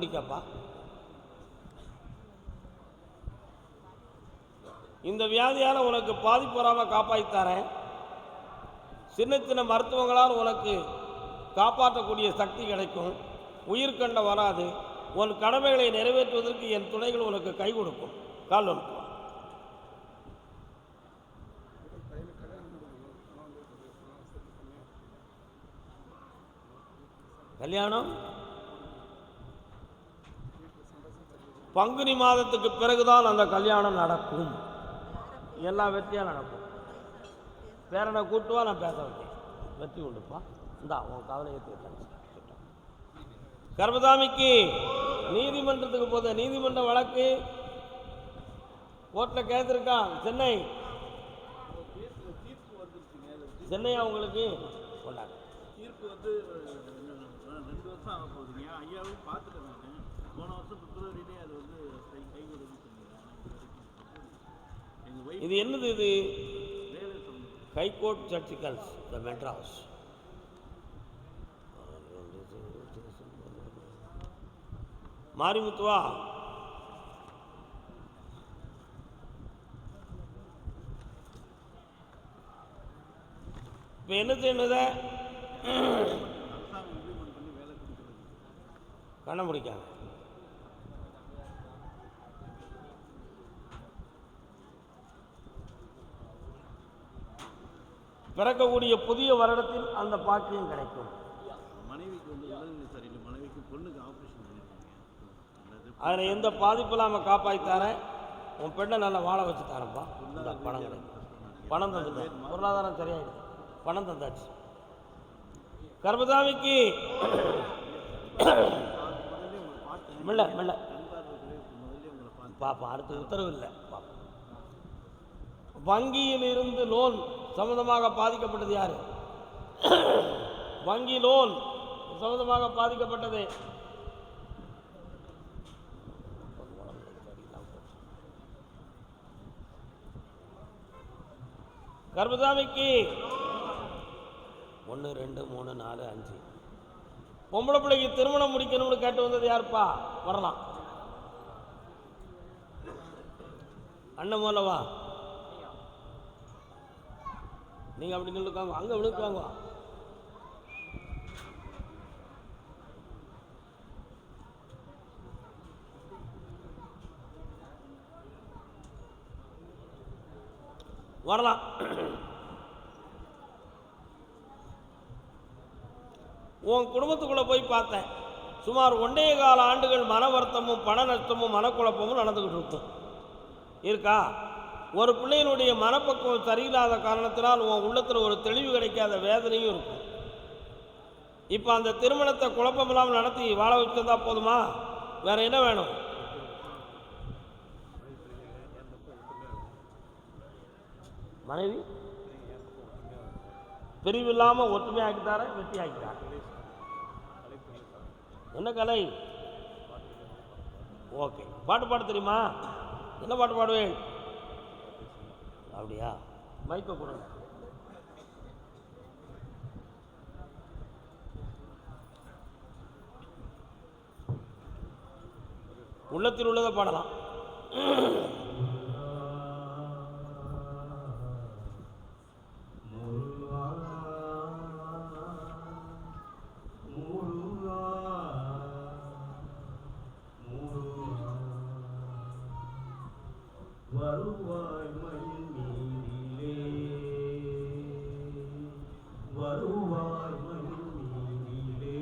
குடிக்கப்பா. இந்த வியாதியால் உனக்கு பாதிப்பு வராமல் காப்பாற்றித்தரேன். சின்ன சின்ன மருத்துவங்களால் உனக்கு காப்பாற்றக்கூடிய சக்தி கிடைக்கும். உயிர்கண்ட வராது. உன் கடமைகளை நிறைவேற்றுவதற்கு என் துணைகள் உனக்கு கை கொடுக்கும். கால் ஒன்று கல்யாணம் பங்குனி மாதத்துக்கு பிறகுதான் அந்த கல்யாணம் நடக்கும். எல்லாம் வெற்றியாக நடக்கும். பேரனை கூட்டுவா, நான் பேச வைக்கேன். வெற்றி உண்டுப்பா. இந்தா உன் கவலையை தீர்த்தாங்க. கர்மசாமிக்கு நீதிமன்றத்துக்கு போத நீதிமன்ற வழக்கு கோர்ட்டில் கேட்டிருக்கான். சென்னை அவங்களுக்கு கொண்டாங்க. தீர்ப்பு வந்து 2 வருஷம் ஆக போகுதுங்க. ஐயாவும் பார்த்துட்டேன். நான் போன வருஷம் பிப்ரவரியிலே அது வந்து கை கொடுன்னு சொன்னீங்க. இது என்னது? இது ஹைகோர்ட் சர்ச்சிகல்ஸ் த மெட்ராஸ். மாரிமுத்துவா, இப்போ என்ன செய்யணுத? கண்ண முடிக்காங்க. பிறக்கக்கூடிய புதிய வருடத்தில் அந்த பாக்கியம் கிடைக்கும். மனைவிக்கு வந்து உடல்நிலை சரியில்லை. மனைவிக்கு பொண்ணுக்கு ஆப்ரேஷன் பண்ணியிருக்காங்க. அதில் எந்த பாதிப்பு இல்லாமல் காப்பாற்றித்தாரேன். உன் பெண்ணை நல்லா வாழ வச்சு தரேன்ப்பா. இந்த பணம் கிடைக்கும். பணம் தந்துட்டேன். பொருளாதாரம் சரியாயிடுச்சு. பணம் தந்தாச்சு. கர்மசாமிக்கு மெல்ல மெல்ல பாப்பா. அடுத்த உத்தரவு இல்லை பாப்பா. வங்கியில் இருந்து லோன் சம்பந்தமாக பாதிக்கப்பட்டது யாரு? வங்கி லோன் சம்பந்தமாக பாதிக்கப்பட்டது கர்மசாமிக்கு 1 2 3 4 5 பொம்பளை பிள்ளைக்கு திருமணம் முடிக்கணும்னு கேட்டு வந்தது யாருப்பா? வரலாம். அண்ணன் மூலவா நீங்க அப்படி நின்றுக்காங்க. அங்க விழுக்காங்க. வரலாம். உன் குடும்பத்துக்குள்ள போய் பார்த்தேன். சுமார் 1.25 ஆண்டுகள் மன வருத்தமும் பண நஷ்டமும் மனக்குழப்பமும் நடந்துகிட்டு இருக்கும். இருக்கா? ஒரு பிள்ளையினுடைய மனப்பக்குவம் சரியில்லாத காரணத்தினால் உன் உள்ளத்தில் ஒரு தெளிவு கிடைக்காத வேதனையும் இருக்கும். இப்போ அந்த திருமணத்தை குழப்பமில்லாமல் நடத்தி வாழ வச்சிருந்தா போதுமா? வேற என்ன வேணும்? மனைவி பிரிவு இல்லாமல் ஒற்றுமையாக்கிட்டார, வெற்றி ஆக்கிட்டார. என்ன கலை? ஓகே. பாட்டு பாட தெரியுமா? என்ன பாட்டு பாடுவேன்? அப்படியா? மைக்க கொடுங்க. உள்ளத்தில் உள்ளதை பாடலாம். வருவாய் மயில் மீதிலே, வருவாய் மயில் மீதிலே,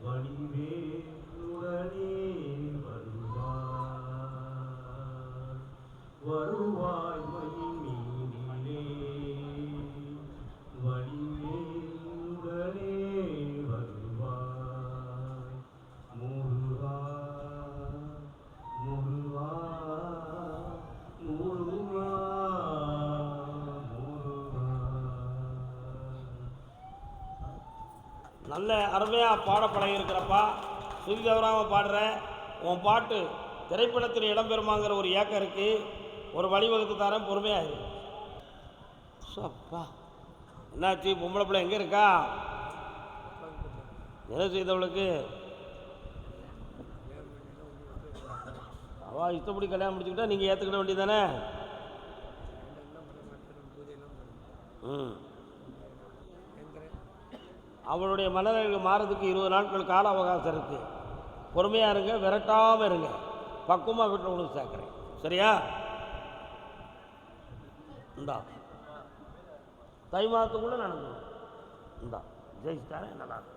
வடிவேலுடனே வருவாய். வருவாய் மயில் மீதிலே, வடிவேலுடனே வருவாய். முருகா முருகா நல்ல அருமையாக பாட பழகிருக்கிறப்பா. சுதி தவறாமல் பாடுற. உன் பாட்டு திரைப்படத்தில் இடம்பெறுமாங்கிற ஒரு ஏக்கம் இருக்குது. ஒரு வழிவகுத்து தரேன், பொறுமையாக இரு. அப்பா என்னாச்சு? பொம்பளை பிள்ளை எங்கே இருக்கா? என்ன செய்தவளுக்கு? அவள் இஷ்டப்படி கல்யாணம் முடிச்சுக்கிட்டா நீங்கள் ஏற்றுக்கிட வேண்டியதானே? அவளுடைய மனநிலை மாறதுக்கு 20 நாட்கள் கால அவகாசம் இருக்குது. பொறுமையாக இருங்க, விரட்டாமல் இருங்க. பக்குவமாக வீட்டில் உங்களுக்கு சேர்க்குறேன். சரியா? இந்தா தை மாதத்துக்குள்ளே நடந்துடும். இந்தா ஜெயிச்சிட்டாரே, நல்லா இருக்கும்.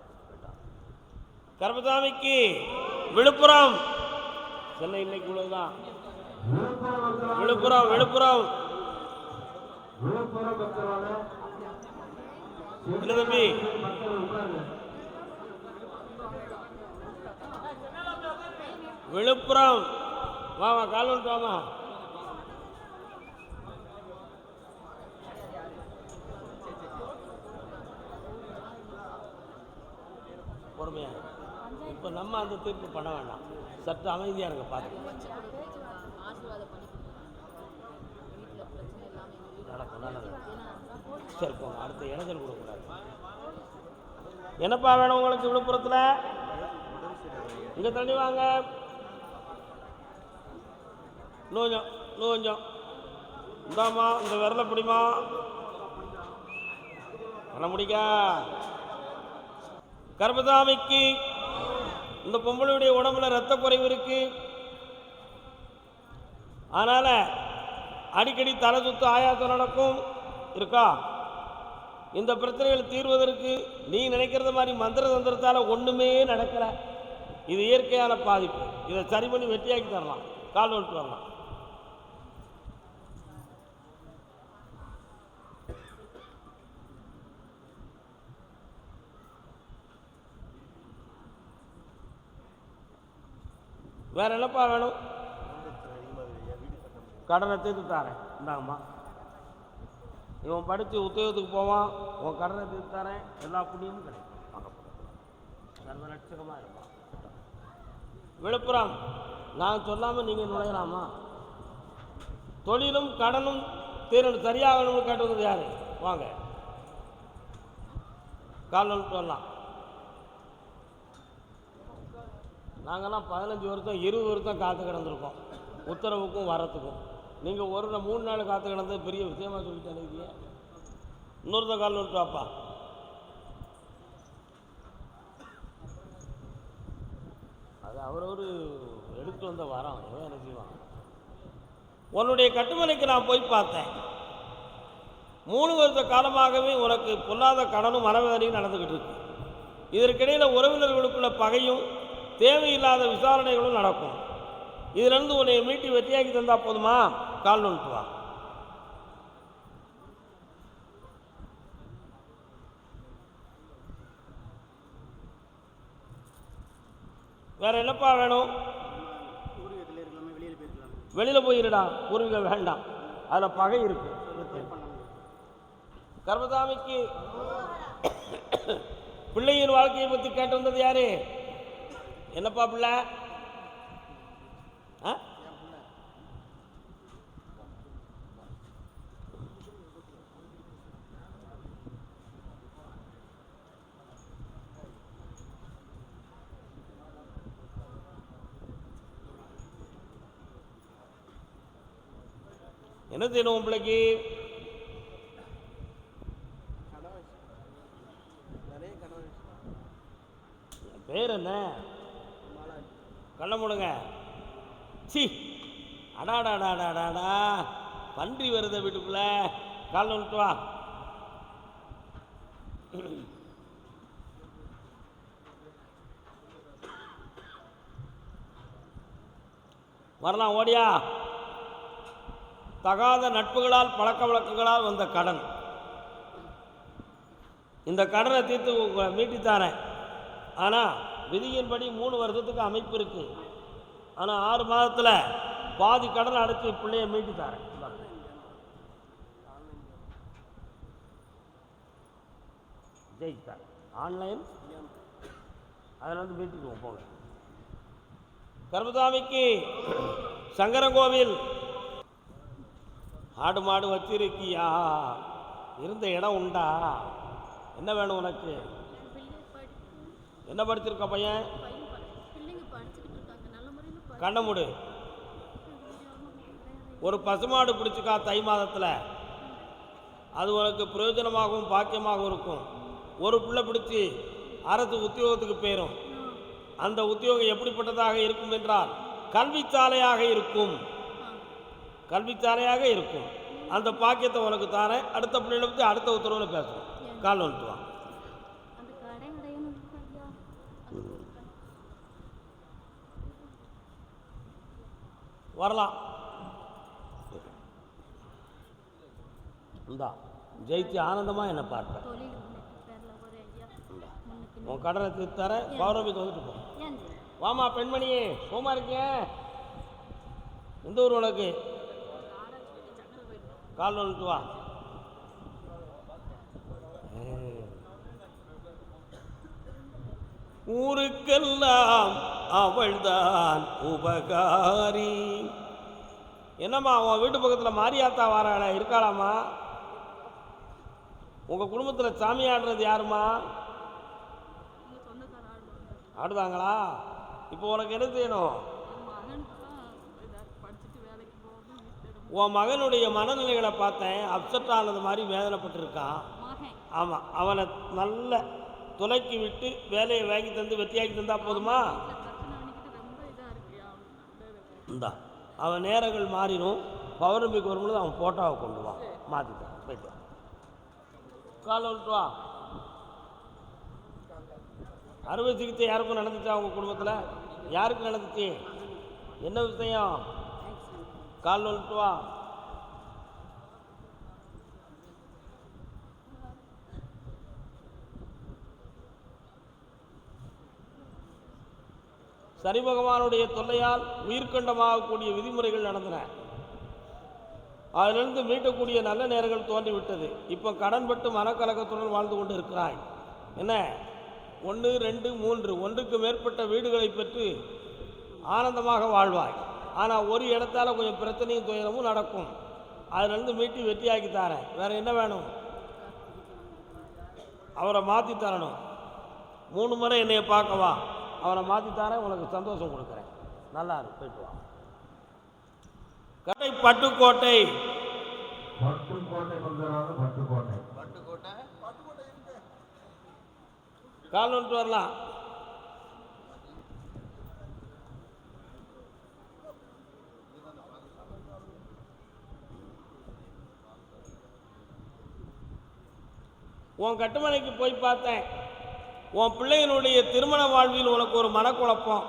கர்மசாமிக்கு விழுப்புரம். சென்னை இன்னைக்கு உள்ளதுதான். விழுப்புரம் விழுப்புரம் இல்லை தம்பி, விழுப்புரம் வாமா, கால் வந்துட்டு வாமா. பொறுமையாக இப்போ நம்ம அந்த தீர்ப்பு பண்ண வேண்டாம். சற்று அமைதியாக இருங்க. பார்த்து நடக்கும், நல்லது. சரி போங்க, அடுத்த இடைஞ்சல் கொடுக்கூடாது. என்னப்பா வேணும் உங்களுக்கு விழுப்புரத்தில்? இங்கே தண்ணி வாங்க. இன்னும் கொஞ்சம் இந்தாம்மா, இந்த விரலை பிடிமா. பண்ண முடிக்கா? கர்மசாமிக்கு இந்த பொம்பளையுடைய உடம்புல இரத்த குறைவு இருக்கு. அதனால் அடிக்கடி தலை சுத்து, ஆயாசம் நடக்கும். இருக்கா? இந்த பிரச்சனைகள் தீர்வதற்கு நீ நினைக்கிறது மாதிரி மந்திர தந்திரத்தால் ஒன்றுமே நடக்கலை. இது இயற்கையான பாதிப்பு. இதை சரி பண்ணி வெட்டியாக்கி தரலாம். கால் வந்துட்டு வரலாம். வேற என்னப்பா வேணும்? கடனை தீர்த்து தரேன். இந்தாங்கம்மா, இவன் படித்து உத்தியோகத்துக்கு போவான், உன் கடனை தீர்த்து தரேன். எல்லா புண்ணியமும் கிடைக்கும். சர்வலட்சகமாக இருப்பான். விழுப்புரம் நான் சொல்லாமல் நீங்கள் நுழையலாமா? தொழிலும் கடனும் தீரணும், சரியாகணும்னு கேட்டு வந்தது யார்? வாங்க, கால் வந்துட்டு வரலாம். நாங்கள்லாம் 15 வருஷம் 20 வருஷம் காத்து கிடந்திருக்கோம் உத்தரவுக்கும் வரத்துக்கும். நீங்கள் 3 நாள் காத்து கிடந்தது பெரிய விஷயமாக சொல்லிட்டு அனுப்பிங்க. இன்னொருத்த கால் வந்துட்டு வாப்பா. அது அவரவர் எடுத்து வந்த வரோம். எவன் என்ன செய்வான்? உன்னுடைய கட்டுமனைக்கு நான் போய் பார்த்தேன். 3 வருஷ காலமாகவே உனக்கு பொல்லாத கடனும் மனவேதனையும் நடந்துக்கிட்டு இருக்கு. இதற்கிடையில் உறவினர்களுக்குள்ள பகையும் தேவையில்லாத விசாரணைகளும் நடக்கும். இதிலிருந்து உன்னை மீட்டி வெற்றியாக்கி தந்தா போதுமா? கால் வந்துட்டு வா. வேற என்னப்பா வேணும்? வெளியில் போயிருடா. பூர்வீகம் வேண்டாம், அதில் பகை இருக்கு. கர்மசாமிக்கு பிள்ளையின் வாழ்க்கையை பற்றி கேட்டு வந்தது யாரு? என்னப்பா பிள்ளை? என்ன செய்யணும் உன் பிள்ளைக்கு? பேர் என்ன? கண்ண முடுங்க. சி, அடாடாடாடாடா, பன்றி வருத வீட்டுக்குள்ள. கால் வந்துட்டு வா. வரலாம், ஓடியா. தகாத நட்புகளால் பழக்க வழக்கங்களால் வந்த கடன். இந்த கடனை தீர்த்து மீட்டித்தாரேன். ஆனால் விதியின்படி 3 வருஷத்துக்கு அமைப்பு இருக்கு. ஆனால் 6 மாதத்தில் பாதி கடன் அடைச்சி பிள்ளைய மீட்டித்தாரேன். ஜெயித்தார் ஆன்லைன். அதில் வந்து மீட்டிக்குவோம் போங்க. கர்மசாமிக்கு சங்கரங்கோவில் ஆடு மாடு வச்சிருக்கியா? இருந்த இடம் உண்டா? என்ன வேணும் உனக்கு? என்ன படிச்சிருக்க பையன்? கண்ண மூடு. ஒரு பசுமாடு பிடிச்சிக்கா தை மாதத்தில், அது உனக்கு பிரயோஜனமாகவும் பாக்கியமாகவும் இருக்கும். ஒரு பிள்ளை பிடிச்சி அரசு உத்தியோகத்துக்கு போயிடும். அந்த உத்தியோகம் எப்படிப்பட்டதாக இருக்கும் என்றால் கல்விச்சாலையாக இருக்கும். கல்விச்சாலையாக இருக்கும். அந்த பாக்கியத்தை உனக்கு தாரேன். அடுத்த பிள்ளைகளை பற்றி அடுத்த உத்தரவில் பேசுவோம். கால் வந்துட்டு வா. வரலாம். இந்தா ஜெயிச்சு ஆனந்தமாக என்ன பார்ப்பேன். உன் கடனை தீர்த்து தரேன். பௌர்ணமிக்கு வந்துட்டு போ. வாமா பெண்மணியே, சோமா இருக்கேன். எந்த ஊர் உனக்கு? கால் வந்துட்டு வா. ஊருக்கெல்லாம் அவள்தான் உபகாரி. என்னம்மா உன் வீட்டு பக்கத்தில் மாரியாத்தா வாராள இருக்காளாம்மா? உங்கள் குடும்பத்தில் சாமி ஆடுறது யாருமா? ஆடுதாங்களா? இப்போ உனக்கு என்ன செய்யணும்? உன் மகனுடைய மனநிலைகளை பார்த்தேன். அப்செட் ஆனது மாதிரி வேதனைப்பட்டிருக்கான். ஆமாம், அவனை நல்ல துளைக்கி விட்டு வேலையை வாங்கி தந்து வெற்றியாக்கி தந்தா போதுமா? இந்தா அவன் நேரங்கள் மாறிடும். பௌர்ணமிக்கு வரும்பொழுது அவன் போட்டோவை கொண்டு வா, மாற்றிட்டான். போயிட்டு வா. காலை விட்டு வா. அறுவை சிகிச்சை யாருக்கும் நடந்துச்சா? உங்கள் குடும்பத்தில் யாருக்கு நடந்துச்சு? என்ன விஷயம்? கால் விட்டு வா. சனி பகவானுடைய தொல்லையால் உயிர்கண்டமாகக்கூடிய விதிமுறைகள் நடந்தன. அதிலிருந்து மீட்டக்கூடிய நல்ல நேரங்கள் தோன்றிவிட்டது. இப்போ கடன்பட்டு மனக்கலக்கத்துடன் வாழ்ந்து கொண்டு இருக்கிறாய். என்ன 1, 2, 3 ஒன்றுக்கு மேற்பட்ட வீடுகளை பெற்று ஆனந்தமாக வாழ்வாய். ஆனால் ஒரு இடத்தால் கொஞ்சம் பிரச்சனையும் துயரமும் நடக்கும். அதிலிருந்து மீட்டி வெற்றியாக்கி தரேன். வேறு என்ன வேணும்? அவரை மாற்றி தரணும். 3 முறை என்னைய பார்க்கவா, அவரை மாற்றி தரேன். உனக்கு சந்தோஷம் கொடுக்குறேன். நல்லா இருக்கு. போயிட்டு வா. கடை பட்டுக்கோட்டை. கால் வந்துட்டு வரலாம். உன் கட்டுமனைக்கு போய் பார்த்தேன். உன் பிள்ளைகளுடைய திருமண வாழ்வில் உனக்கு ஒரு மனக்குழப்பம்.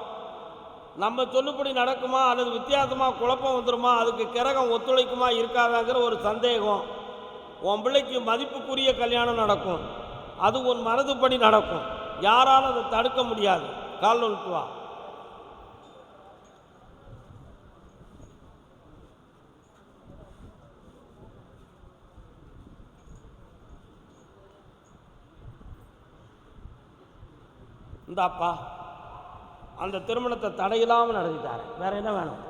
நம்ம சொல்லுபடி நடக்குமா அல்லது வித்தியாசமாக குழப்பம் வந்துடுமா, அதுக்கு கிரகம் ஒத்துழைக்குமா இருக்காதாங்கிற ஒரு சந்தேகம். உன் பிள்ளைக்கு மதிப்புக்குரிய கல்யாணம் நடக்கும். அது உன் மனதுப்படி நடக்கும். யாராலும் அதை தடுக்க முடியாது. கால் வந்துட்டு வா. இந்தாப்பா, அந்த திருமணத்தை தடையில்லாமல் நடத்திட்டாரு. வேற என்ன வேணும்?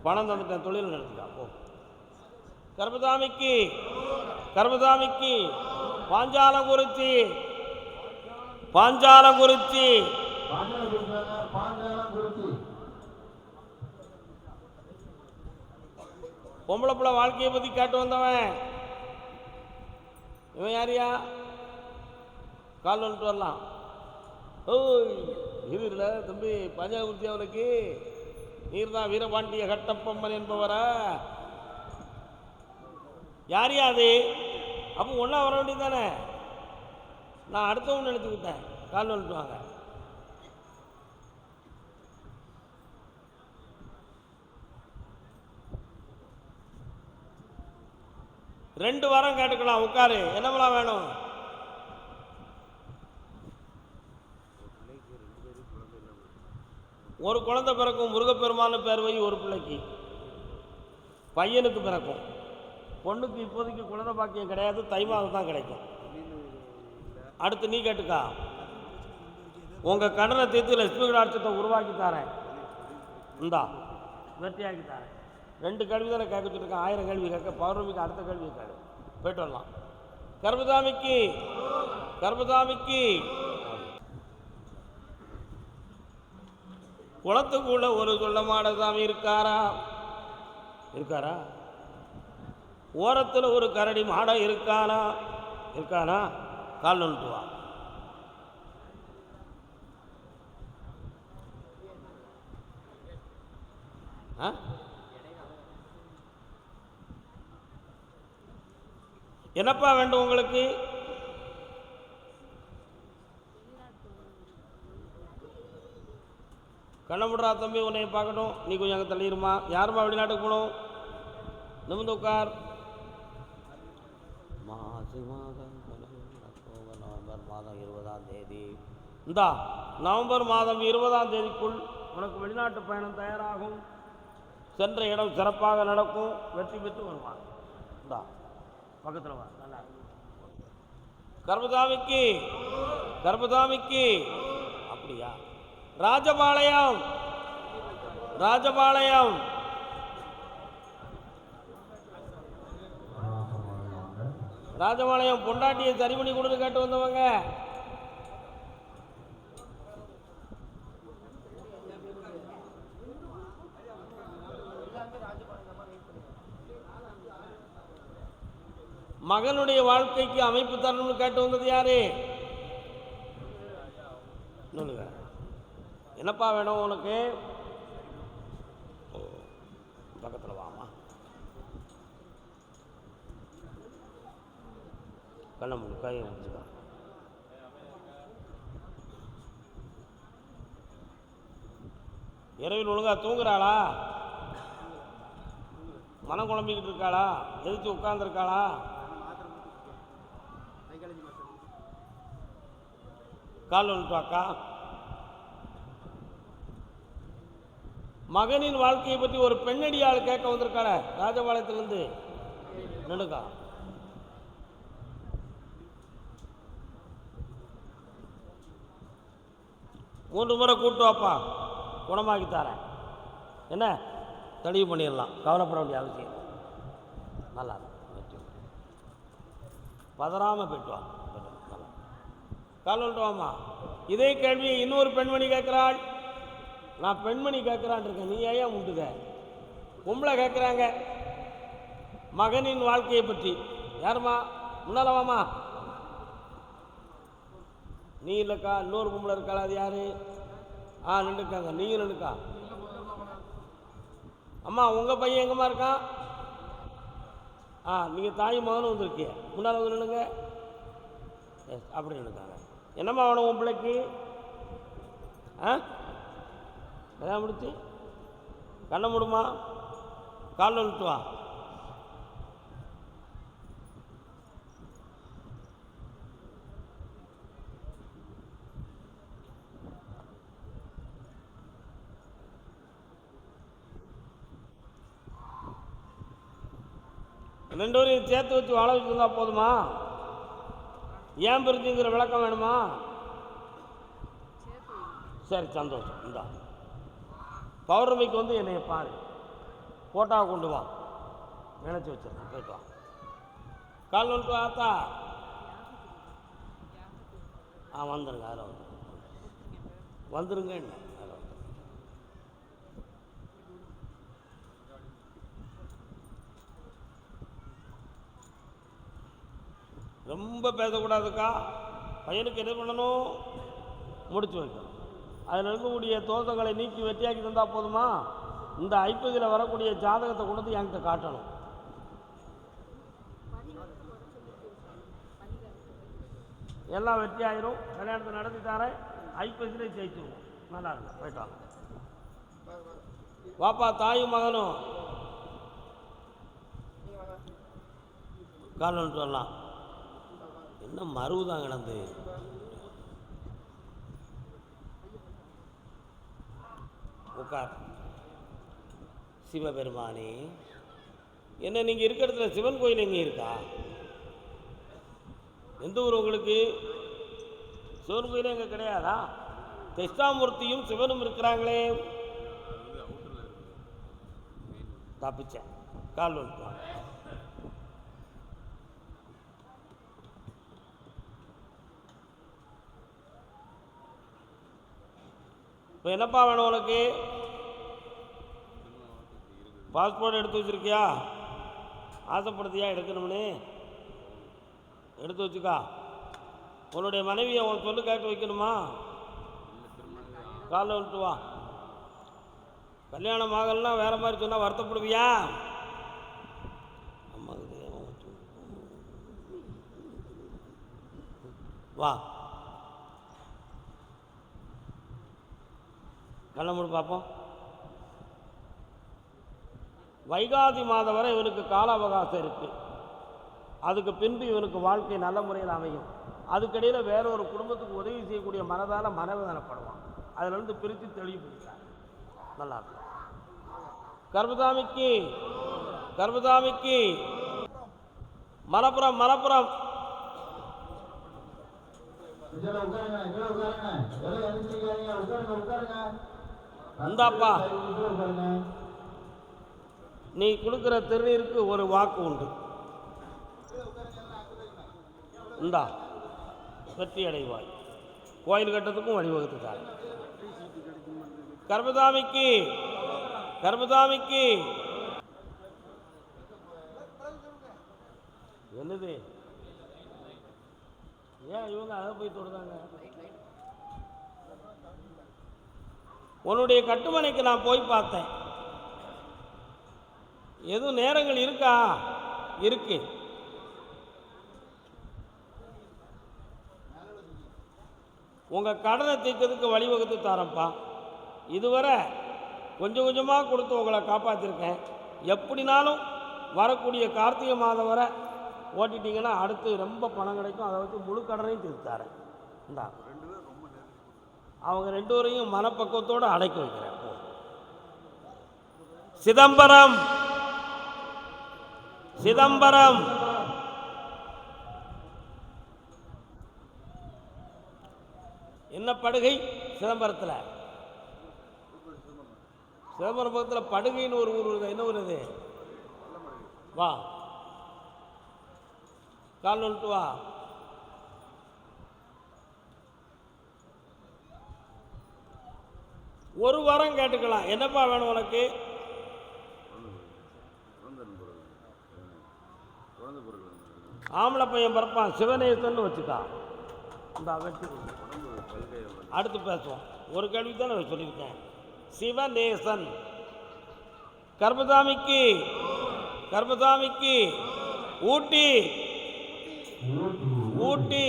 பணம் தந்துட்டேன், தொழில் நடத்திட்டா. போ. கர்மசாமிக்கு கர்மசாமிக்கு பாஞ்சாலங்குறிச்சி பாஞ்சாலங்குறிச்சி பொம்பளை பிள்ளை வாழ்க்கையை பற்றி கேட்டு வந்தவன் இவன் யாரியா? கால் வந்துட்டு வரலாம். ஓய் இது இல்லை தம்பி, பாஞ்சாலங்குறிச்சி அவனுக்கு நீர் தான் வீரபாண்டிய கட்டப்பம்மன் என்பவர யாரையா அது? அப்போ ஒன்றா வர வேண்டியது தானே. நான் அடுத்தவங்க நினச்சிக்கிட்டேன். கால் வந்துட்டு வாங்க. ரெண்டு வாரம் கேட்டுக்கலாம். உட்காரு. என்னமெல்லாம் வேணும்? ஒரு குழந்தை பிறக்கும். முருகப்பெருமான பேர் வை. ஒரு பிள்ளைக்கு பையனுக்கு பிறக்கும். பொண்ணுக்கு இப்போதைக்கு குழந்தை பாக்கியம் கிடையாது. தை மாதம் தான் கிடைக்கும். அடுத்து நீ கேட்டுக்கா. உங்கள் கடனை தீர்த்து லட்சுமி கடாட்சத்தை உருவாக்கி தரேன். இந்தா வெற்றியாக்கி தரேன். 2 கேள்வி தானே கேட்க வச்சுருக்கேன். 1000 கேள்வி கேட்க. பௌர்ணமிக்கு அடுத்த கேள்வி கேட்க. போய்ட்டு வரலாம். கர்மசாமிக்கு கர்மசாமிக்கு குளத்துக்குள்ள ஒரு சொல்லமாட சாமி இருக்காரா? இருக்காரா? ஓரத்தில் ஒரு கரடி மாடை இருக்கானா? இருக்கானா? கால் நோட்டு வா. என்னப்பா வேண்டும் உங்களுக்கு? கண்ணமுடுறா தம்பி, உன்னை பார்க்கணும். நீ கொஞ்சம் அங்கே தள்ளிடுமா. யாருமா வெளிநாட்டுக்கு போகணும்? நிமிந்து உட்கார். மாசி மாதம் அக்டோபர் நவம்பர் மாதம் 20ஆம் தேதி. இந்தா, நவம்பர் மாதம் 20ஆம் தேதிக்குள் உனக்கு வெளிநாட்டு பயணம் தயாராகும். சென்ற இடம் சிறப்பாக நடக்கும். வெற்றி பெற்று வருவான். இந்தா பக்கத்தில் வா. நல்லா கர்மசாமிக்கு, கர்மசாமிக்கு. அப்படியா? ராஜபாளையம், ராஜபாளையம். ராஜபாளையம் பொண்டாட்டியை சரி பண்ணி கொடுத்து கேட்டு வந்தவங்க. மகனுடைய வாழ்க்கைக்கு அமைப்பு தரணும்னு கேட்டு வந்தது யாரு? சொல்லுங்க, என்னப்பா வேணும் உனக்கு? பக்கத்தில் வாமா. கண்ண முடி, கையை முடிச்சுக்கா. இரவில் ஒழுங்கா தூங்குறாளா? மனம் குழம்பிக்கிட்டு இருக்காளா? எதிர்த்து உட்கார்ந்துருக்காளா? கால் வந்துட்டு அக்கா. மகனின் வாழ்க்கையை பற்றி ஒரு பெண்ணடியாள் கேட்க வந்திருக்காள ராஜபாளையத்திலிருந்து. நடுக்கா. மூன்று முறை கூட்டு வாப்பா, குணமாக்கி தரேன். என்ன தெளிவு பண்ணிடலாம், கவலைப்பட வேண்டிய அவசியம். நல்லா பதறாமல் போயிட்டு வா. கால் வந்துட்டு வாமா. இதே கேள்வியை இன்னொரு பெண்மணி கேட்குறாள். நான் பெண்மணி கேட்குறான் இருக்கேன், நீ ஏன் உண்டுத? பொம்பளை கேட்குறாங்க மகனின் வாழ்க்கையை பற்றி. யாருமா? முன்னால வாமா. நீ இல்லைக்கா, இன்னொரு பொம்பளை இருக்காளா? அது யாரு? நின்றுக்காங்க. நீயும் நின்றுக்கா. அம்மா உங்கள் பையன் எங்கம்மா இருக்கான்? நீங்கள் தாய் மகனும் வந்திருக்கீங்க. முன்னால் வந்து நின்றுங்க. அப்படி நின்றுக்காங்க. என்னம்மா வேணும் உன் பிள்ளைக்கு? கல்யாணம் முடிச்சு கண்ணை மூடுமா. கால் வந்துட்டு வா. ரெண்டு பேரையும் சேர்த்து வச்சு வாழ வச்சுருந்தா போதுமா? ஏன் பிரிஞ்சுங்கிற விளக்கம் வேணுமா? சரி, சந்தோஷம். இந்தா பௌர்ணமிக்கு வந்து என்னைய பாரு, ஃபோட்டோவை கொண்டு வா, நினச்சி வச்சிருக்கேன். போயிட்டு வா. கால் வந்துட்டு ஆத்தா. வந்துருங்க. அதில் வந்துருங்க. என்ன ரொம்ப பேசக்கூடாதுக்கா. பையனுக்கு என்ன பண்ணணும்? முடிச்சு வைக்கணும். அதில் இருக்கக்கூடிய தோஷங்களை நீக்கி வெற்றியாக்கி தந்தால் போதுமா? இந்த ஐப்பதியில் வரக்கூடிய ஜாதகத்தை கொண்டு வந்து என்கிட்ட காட்டணும். எல்லாம் வெற்றி ஆயிரும். கல்யாணத்தை நடத்தி தரேன். ஐப்பதியிலே ஜெயிச்சிருவோம். நல்லா இருக்கும். போயிட்டாங்க. வாப்பா, தாயும் மகனும் கால் வந்துட்டு வரலாம். என்ன மருவுதான் கிடந்து. உட்கார். சிவபெருமானே, என்ன நீங்கள் இருக்கிற இடத்துல சிவன் கோயில் எங்கே இருக்கா? எந்த ஊர் உங்களுக்கு? சிவன் கோயிலே எங்கே கிடையாதா? தட்சிணாமூர்த்தியும் சிவனும் இருக்கிறாங்களே. தப்பிச்சேன். கால் வந்துட்டான். இப்போ என்னப்பா வேணும் உனக்கு? பாஸ்போர்ட் எடுத்து வச்சுருக்கியா? ஆசைப்படுத்தியா எடுக்கணும்னு? எடுத்து வச்சுக்கா. உன்னுடைய மனைவியை உன் சொல்லு கேட்டு வைக்கணுமா? காலைல விட்டு வா. கல்யாணம் ஆகலாம் வேறு மாதிரி சொன்னால் வருத்தப்படுவியா? வா, கண்ண மூடி பார்ப்போம். வைகாசி மாதம் வரை இவனுக்கு கால அவகாசம் இருக்குது. அதுக்கு பின்பு இவனுக்கு வாழ்க்கை நல்ல முறையில் அமையும். அதுக்கிடையில் வேற ஒரு குடும்பத்துக்கு உதவி செய்யக்கூடிய மனதால் மனவேதனைப்படுவான். அதிலிருந்து பிரித்து தெளிவுபடுத்தார். நல்லா இருக்கும். கர்மசாமிக்கு கர்மசாமிக்கு மலப்புறம் மலப்புறம் இந்தாப்பா, நீ கொடுக்குற திருநீருக்கு ஒரு வாக்கு உண்டு. இந்தா, வெற்றி அடைவாய். கோயில் கட்டத்துக்கும் வழிவகுத்துட்டார். கர்மசாமிக்கு கர்மசாமிக்கு என்னது? ஏன் இவங்க அதை போய் தொடுறாங்க? உன்னுடைய கட்டுமனைக்கு நான் போய் பார்த்தேன். எதுவும் நேரங்கள் இருக்கா? இருக்கு. உங்கள் கடனை தீர்க்கிறதுக்கு வழிவகுத்து தரேன்ப்பா. இதுவரை கொஞ்சம் கொஞ்சமாக கொடுத்து உங்களை காப்பாற்றிருக்கேன். எப்படினாலும் வரக்கூடிய கார்த்திகை மாதம் வரை ஓட்டிட்டிங்கன்னா அடுத்து ரொம்ப பணம் கிடைக்கும். அதை வச்சு முழு கடனையும் தீர்த்து தரேன். இந்தா, அவங்க 2 பேரையும் மனப்பக்குவத்தோடு அடைக்க வைக்கிறேன். சிதம்பரம் சிதம்பரம் என்ன படுகை? சிதம்பரத்தில் சிதம்பரம் பக்கத்தில் படுகைன்னு ஒரு ஊர் வருது. என்ன ஊர் அது? வா, கால் வந்துட்டு வா. ஒரு வாரம் கேட்டுக்கலாம். என்னப்பா வேணும் உனக்கு? ஆம்பளை பையன் பிறப்பான், சிவநேசன் வச்சுக்கா. இந்த வெற்றி அடுத்து பேசுவோம். ஒரு கேள்வி தானே சொல்லியிருக்கேன். சிவநேசன். கர்மசாமிக்கு கர்மசாமிக்கு ஊட்டி ஊட்டி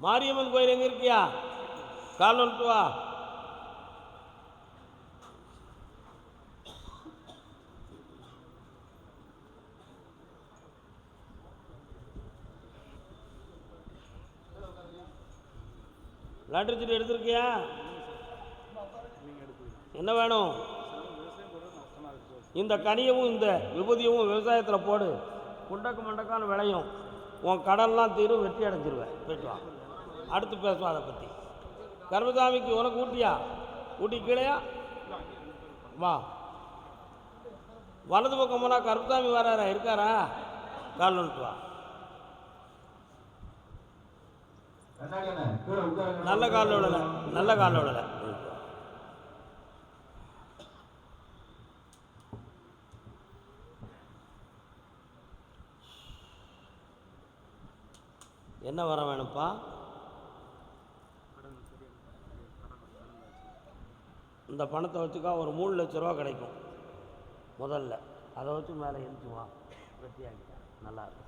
மாரியம்மன் கோயில் எங்க இருக்கியா? கால் வந்துட்டு வா. லாட்டரி சீட்டு எடுத்திருக்கியா? என்ன வேணும்? இந்த கனியவும் இந்த விபூதியவும் விவசாயத்தில் போடு. குண்டக்கு மண்டக்கான்னு விளையும். உன் கடன்லாம் தீரும், வெற்றி அடைஞ்சிருவேன். போயிட்டு வா. அடுத்து பேசுவோம் அதை பற்றி. கர்மசாமிக்கு உனக்கு ஊட்டியா? ஊட்டி கீழையா? வா. வலது பக்கம் போனால் கர்மசாமி வராரா? இருக்காரா? கால் வந்துட்டு வா. நல்ல காலில் விடலை, நல்ல காலில் விடலை. என்ன வர வேணும்ப்பா? இந்த பணத்தை வச்சுக்கா. ஒரு 3 லட்ச ரூபா கிடைக்கும் முதல்ல. அதை வச்சு மேலே எழுந்துச்சுவான். வெற்றியாகிட்டேன். நல்லா இருக்கும்.